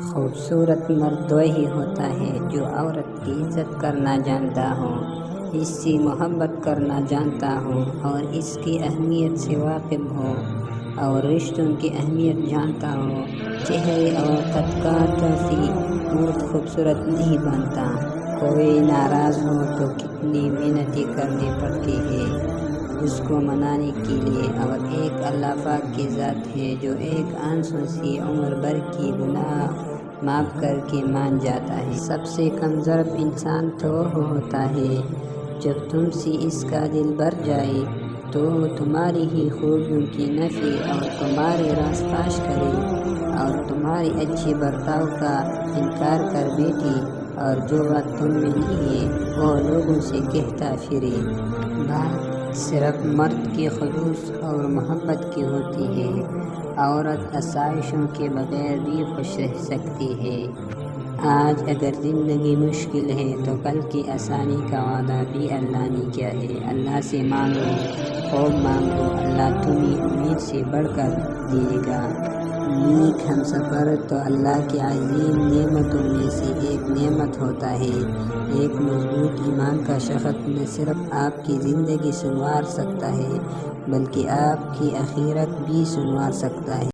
خوبصورت مرد وہی ہوتا ہے جو عورت کی عزت کرنا جانتا ہو، اس سے محبت کرنا جانتا ہو اور اس کی اہمیت سے واقف ہو اور رشتوں کی اہمیت جانتا ہو۔ چہرے اور قد کانٹوں سے مرد خوبصورت نہیں بنتا۔ کوئی ناراض ہو تو کتنی محنتیں کرنی پڑتی ہے اس کو منانے کے لیے، اور ایک اللہ پاک کی ذات ہے جو ایک آنسو سے عمر بھر کی گناہ معاف کر کے مان جاتا ہے۔ سب سے کم ضرب انسان تو وہ ہوتا ہے جب تم سے اس کا دل بھر جائے تو وہ تمہاری ہی خوبیوں کی نفی اور تمہارے راز فاش کرے اور تمہاری اچھے برتاؤ کا انکار کر بیٹھے اور جو بات تم میں نہیں ہے وہ لوگوں سے کہتا پھرے۔ بات صرف مرد کے خلوص اور محبت کی ہوتی ہے۔ عورت آسائشوں کے بغیر بھی خوش رہ سکتی ہے۔ آج اگر زندگی مشکل ہے تو کل کی آسانی کا وعدہ بھی اللہ نے کیا ہے۔ اللہ سے مانگو، خوب مانگو، اللہ تمہیں امید سے بڑھ کر دے گا۔ نیک ہم سفر تو اللہ کی عظیم نعمتوں میں سے ایک نعمت ہوتا ہے۔ ایک مضبوط ایمان کا شخص نہ صرف آپ کی زندگی سنوار سکتا ہے بلکہ آپ کی آخرت بھی سنوار سکتا ہے۔